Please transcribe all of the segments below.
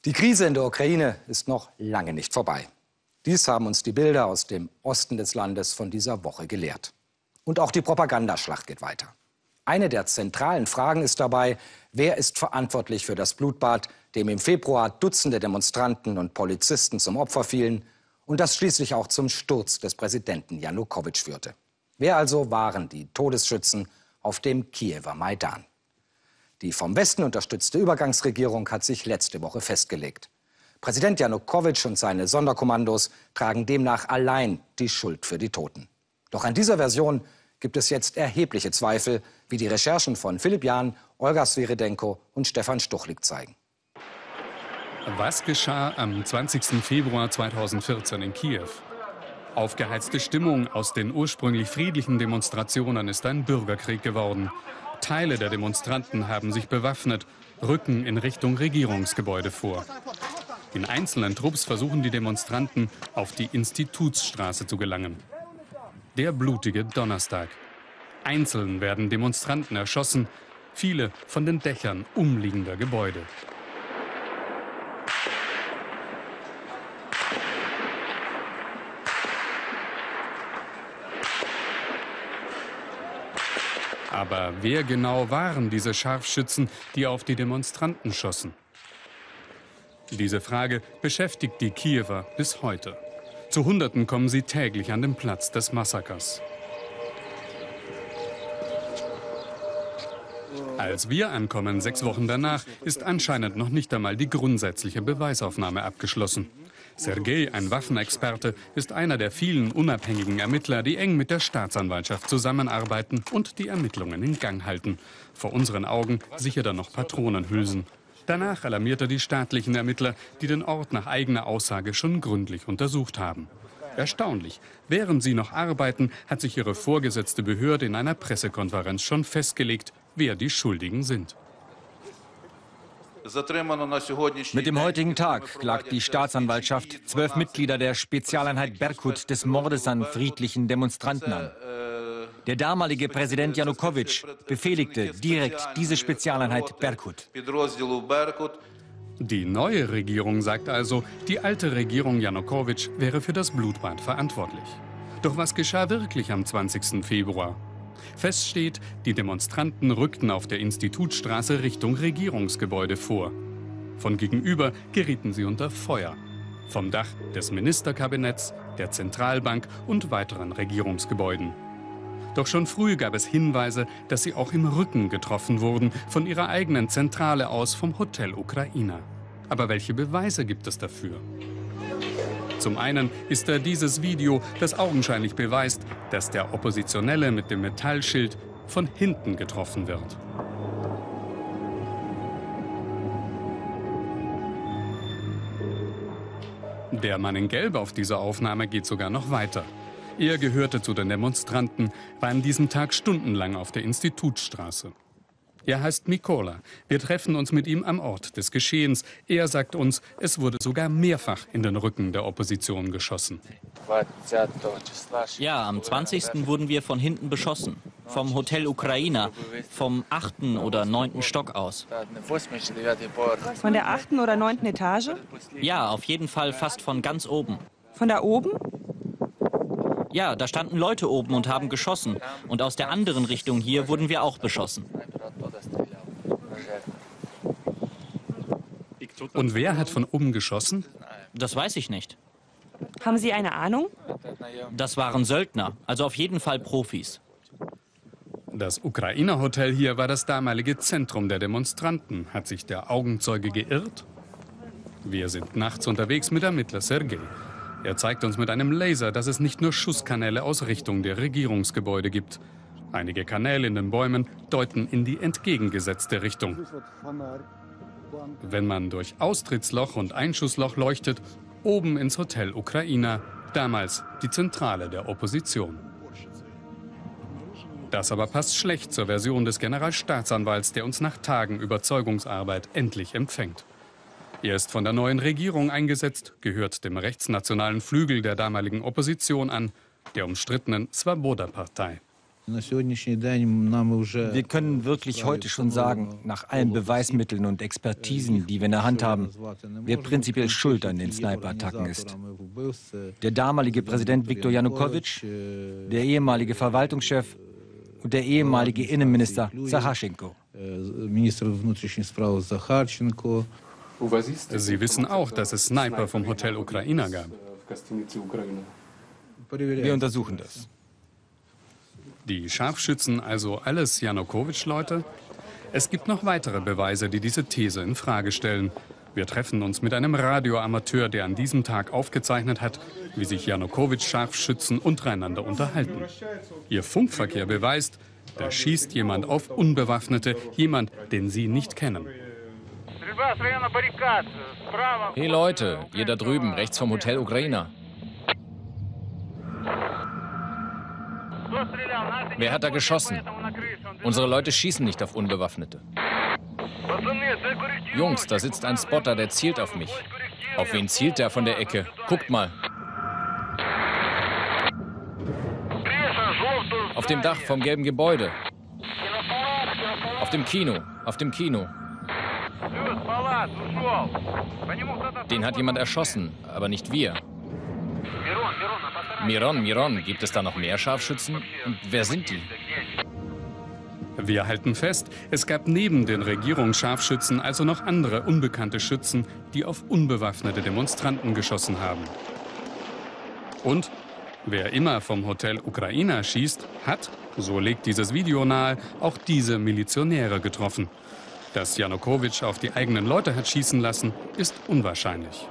Die Krise in der Ukraine ist noch lange nicht vorbei. Dies haben uns die Bilder aus dem Osten des Landes von dieser Woche gelehrt. Und auch die Propagandaschlacht geht weiter. Eine der zentralen Fragen ist dabei, wer ist verantwortlich für das Blutbad, dem im Februar Dutzende Demonstranten und Polizisten zum Opfer fielen und das schließlich auch zum Sturz des Präsidenten Janukowitsch führte. Wer also waren die Todesschützen auf dem Kiewer Maidan? Die vom Westen unterstützte Übergangsregierung hat sich letzte Woche festgelegt. Präsident Janukowitsch und seine Sonderkommandos tragen demnach allein die Schuld für die Toten. Doch an dieser Version gibt es jetzt erhebliche Zweifel, wie die Recherchen von Philipp Jahn, Olga Swiridenko und Stefan Stuchlik zeigen. Was geschah am 20. Februar 2014 in Kiew? Aufgeheizte Stimmung aus den ursprünglich friedlichen Demonstrationen ist ein Bürgerkrieg geworden. Teile der Demonstranten haben sich bewaffnet, rücken in Richtung Regierungsgebäude vor. In einzelnen Trupps versuchen die Demonstranten, auf die Institutsstraße zu gelangen. Der blutige Donnerstag. Einzeln werden Demonstranten erschossen, viele von den Dächern umliegender Gebäude. Aber wer genau waren diese Scharfschützen, die auf die Demonstranten schossen? Diese Frage beschäftigt die Kiewer bis heute. Zu Hunderten kommen sie täglich an den Platz des Massakers. Als wir ankommen, 6 Wochen danach, ist anscheinend noch nicht einmal die grundsätzliche Beweisaufnahme abgeschlossen. Sergei, ein Waffenexperte, ist einer der vielen unabhängigen Ermittler, die eng mit der Staatsanwaltschaft zusammenarbeiten und die Ermittlungen in Gang halten. Vor unseren Augen sichert er noch Patronenhülsen. Danach alarmiert er die staatlichen Ermittler, die den Ort nach eigener Aussage schon gründlich untersucht haben. Erstaunlich, während sie noch arbeiten, hat sich ihre vorgesetzte Behörde in einer Pressekonferenz schon festgelegt, wer die Schuldigen sind. Mit dem heutigen Tag klagt die Staatsanwaltschaft 12 Mitglieder der Spezialeinheit Berkut des Mordes an friedlichen Demonstranten an. Der damalige Präsident Janukowitsch befehligte direkt diese Spezialeinheit Berkut. Die neue Regierung sagt also, die alte Regierung Janukowitsch wäre für das Blutbad verantwortlich. Doch was geschah wirklich am 20. Februar? Fest steht, die Demonstranten rückten auf der Institutsstraße Richtung Regierungsgebäude vor. Von gegenüber gerieten sie unter Feuer. Vom Dach des Ministerkabinetts, der Zentralbank und weiteren Regierungsgebäuden. Doch schon früh gab es Hinweise, dass sie auch im Rücken getroffen wurden, von ihrer eigenen Zentrale aus vom Hotel Ukraina. Aber welche Beweise gibt es dafür? Zum einen ist da dieses Video, das augenscheinlich beweist, dass der Oppositionelle mit dem Metallschild von hinten getroffen wird. Der Mann in Gelb auf dieser Aufnahme geht sogar noch weiter. Er gehörte zu den Demonstranten, war an diesem Tag stundenlang auf der Institutsstraße. Er heißt Mikola. Wir treffen uns mit ihm am Ort des Geschehens. Er sagt uns, es wurde sogar mehrfach in den Rücken der Opposition geschossen. Ja, am 20. wurden wir von hinten beschossen. Vom Hotel Ukraina, vom 8. oder 9. Stock aus. Von der 8. oder 9. Etage? Ja, auf jeden Fall fast von ganz oben. Von da oben? Ja, da standen Leute oben und haben geschossen. Und aus der anderen Richtung hier wurden wir auch beschossen. Und wer hat von oben geschossen? Das weiß ich nicht. Haben Sie eine Ahnung? Das waren Söldner, also auf jeden Fall Profis. Das Ukraina-Hotel hier war das damalige Zentrum der Demonstranten. Hat sich der Augenzeuge geirrt? Wir sind nachts unterwegs mit Ermittler Sergei. Er zeigt uns mit einem Laser, dass es nicht nur Schusskanäle aus Richtung der Regierungsgebäude gibt. Einige Kanäle in den Bäumen deuten in die entgegengesetzte Richtung. Wenn man durch Austrittsloch und Einschussloch leuchtet, oben ins Hotel Ukraina, damals die Zentrale der Opposition. Das aber passt schlecht zur Version des Generalstaatsanwalts, der uns nach Tagen Überzeugungsarbeit endlich empfängt. Er ist von der neuen Regierung eingesetzt, gehört dem rechtsnationalen Flügel der damaligen Opposition an, der umstrittenen Swoboda-Partei. Wir können wirklich heute schon sagen, nach allen Beweismitteln und Expertisen, die wir in der Hand haben, wer prinzipiell schuld an den Sniper-Attacken ist. Der damalige Präsident Viktor Janukowitsch, der ehemalige Verwaltungschef und der ehemalige Innenminister Sachaschenko. Sie wissen auch, dass es Sniper vom Hotel Ukraina gab. Wir untersuchen das. Die Scharfschützen also alles Janukowitsch-Leute? Es gibt noch weitere Beweise, die diese These in Frage stellen. Wir treffen uns mit einem Radioamateur, der an diesem Tag aufgezeichnet hat, wie sich Janukowitsch-Scharfschützen untereinander unterhalten. Ihr Funkverkehr beweist, da schießt jemand auf Unbewaffnete, jemand, den sie nicht kennen. Hey Leute, ihr da drüben, rechts vom Hotel Ukraina. Wer hat da geschossen? Unsere Leute schießen nicht auf Unbewaffnete. Jungs, da sitzt ein Spotter, der zielt auf mich. Auf wen zielt der von der Ecke? Guckt mal. Auf dem Dach vom gelben Gebäude. Auf dem Kino. Auf dem Kino. Den hat jemand erschossen, aber nicht wir. Miron, gibt es da noch mehr Scharfschützen? Und wer sind die? Wir halten fest, es gab neben den Regierungsscharfschützen also noch andere unbekannte Schützen, die auf unbewaffnete Demonstranten geschossen haben. Und wer immer vom Hotel Ukraina schießt, hat, so legt dieses Video nahe, auch diese Milizionäre getroffen. Dass Janukowitsch auf die eigenen Leute hat schießen lassen, ist unwahrscheinlich.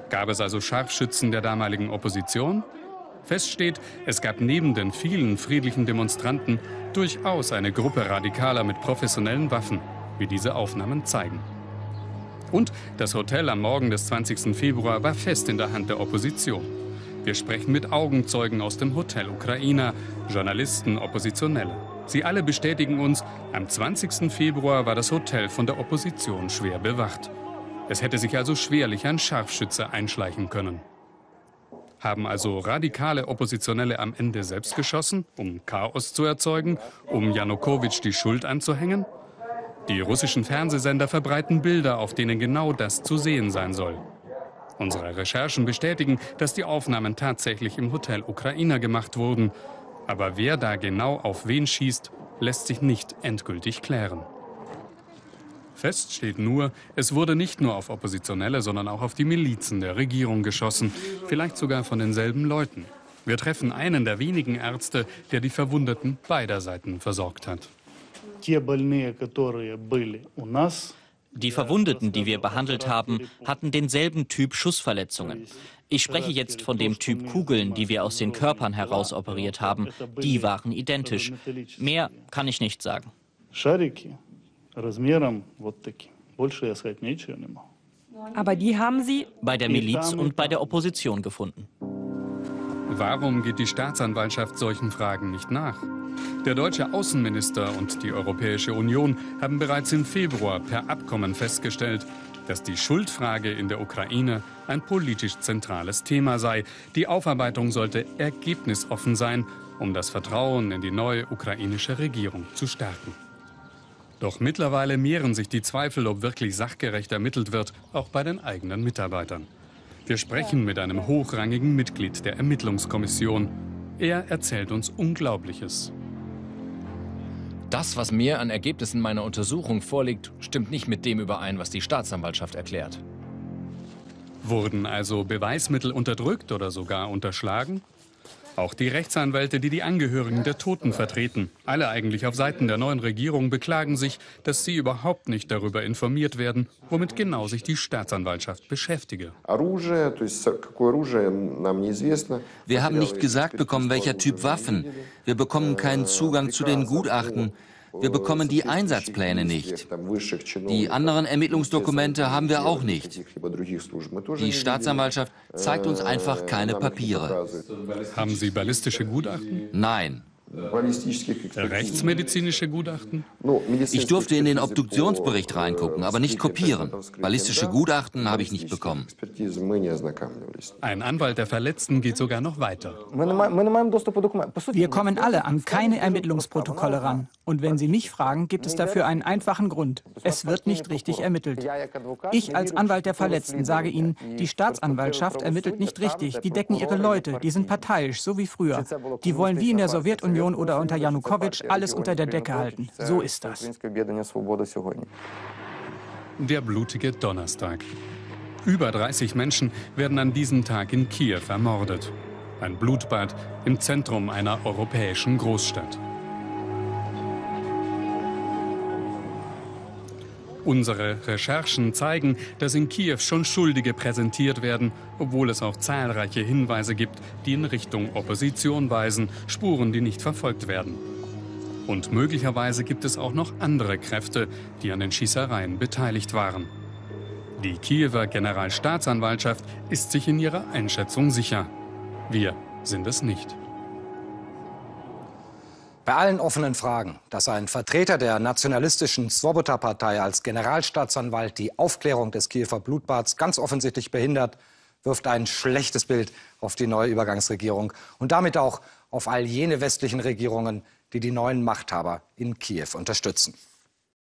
Gab es also Scharfschützen der damaligen Opposition? Fest steht, es gab neben den vielen friedlichen Demonstranten durchaus eine Gruppe Radikaler mit professionellen Waffen, wie diese Aufnahmen zeigen. Und das Hotel am Morgen des 20. Februar war fest in der Hand der Opposition. Wir sprechen mit Augenzeugen aus dem Hotel Ukraina, Journalisten, Oppositionelle. Sie alle bestätigen uns, am 20. Februar war das Hotel von der Opposition schwer bewacht. Es hätte sich also schwerlich ein Scharfschütze einschleichen können. Haben also radikale Oppositionelle am Ende selbst geschossen, um Chaos zu erzeugen, um Janukowitsch die Schuld anzuhängen? Die russischen Fernsehsender verbreiten Bilder, auf denen genau das zu sehen sein soll. Unsere Recherchen bestätigen, dass die Aufnahmen tatsächlich im Hotel Ukraina gemacht wurden. Aber wer da genau auf wen schießt, lässt sich nicht endgültig klären. Fest steht nur, es wurde nicht nur auf Oppositionelle, sondern auch auf die Milizen der Regierung geschossen. Vielleicht sogar von denselben Leuten. Wir treffen einen der wenigen Ärzte, der die Verwundeten beider Seiten versorgt hat. Die Verwundeten, die wir behandelt haben, hatten denselben Typ Schussverletzungen. Ich spreche jetzt von dem Typ Kugeln, die wir aus den Körpern heraus operiert haben. Die waren identisch. Mehr kann ich nicht sagen. Aber die haben Sie bei der Miliz und bei der Opposition gefunden. Warum geht die Staatsanwaltschaft solchen Fragen nicht nach? Der deutsche Außenminister und die Europäische Union haben bereits im Februar per Abkommen festgestellt, dass die Schuldfrage in der Ukraine ein politisch zentrales Thema sei. Die Aufarbeitung sollte ergebnisoffen sein, um das Vertrauen in die neue ukrainische Regierung zu stärken. Doch mittlerweile mehren sich die Zweifel, ob wirklich sachgerecht ermittelt wird, auch bei den eigenen Mitarbeitern. Wir sprechen mit einem hochrangigen Mitglied der Ermittlungskommission. Er erzählt uns Unglaubliches. Das, was mir an Ergebnissen meiner Untersuchung vorliegt, stimmt nicht mit dem überein, was die Staatsanwaltschaft erklärt. Wurden also Beweismittel unterdrückt oder sogar unterschlagen? Auch die Rechtsanwälte, die die Angehörigen der Toten vertreten, alle eigentlich auf Seiten der neuen Regierung, beklagen sich, dass sie überhaupt nicht darüber informiert werden, womit genau sich die Staatsanwaltschaft beschäftige. Wir haben nicht gesagt bekommen, welcher Typ Waffen. Wir bekommen keinen Zugang zu den Gutachten. Wir bekommen die Einsatzpläne nicht. Die anderen Ermittlungsdokumente haben wir auch nicht. Die Staatsanwaltschaft zeigt uns einfach keine Papiere. Haben Sie ballistische Gutachten? Nein. Rechtsmedizinische Gutachten? Ich durfte in den Obduktionsbericht reingucken, aber nicht kopieren. Ballistische Gutachten habe ich nicht bekommen. Ein Anwalt der Verletzten geht sogar noch weiter. Wir kommen alle an keine Ermittlungsprotokolle ran. Und wenn Sie mich fragen, gibt es dafür einen einfachen Grund. Es wird nicht richtig ermittelt. Ich als Anwalt der Verletzten sage Ihnen, die Staatsanwaltschaft ermittelt nicht richtig. Die decken ihre Leute, die sind parteiisch, so wie früher. Die wollen wie in der Sowjetunion oder unter Janukowitsch alles unter der Decke halten. So ist das. Der blutige Donnerstag. Über 30 Menschen werden an diesem Tag in Kiew ermordet. Ein Blutbad im Zentrum einer europäischen Großstadt. Unsere Recherchen zeigen, dass in Kiew schon Schuldige präsentiert werden, obwohl es auch zahlreiche Hinweise gibt, die in Richtung Opposition weisen, Spuren, die nicht verfolgt werden. Und möglicherweise gibt es auch noch andere Kräfte, die an den Schießereien beteiligt waren. Die Kiewer Generalstaatsanwaltschaft ist sich in ihrer Einschätzung sicher. Wir sind es nicht. Bei allen offenen Fragen, dass ein Vertreter der nationalistischen Swoboda-Partei als Generalstaatsanwalt die Aufklärung des Kiewer Blutbads ganz offensichtlich behindert, wirft ein schlechtes Bild auf die neue Übergangsregierung und damit auch auf all jene westlichen Regierungen, die die neuen Machthaber in Kiew unterstützen.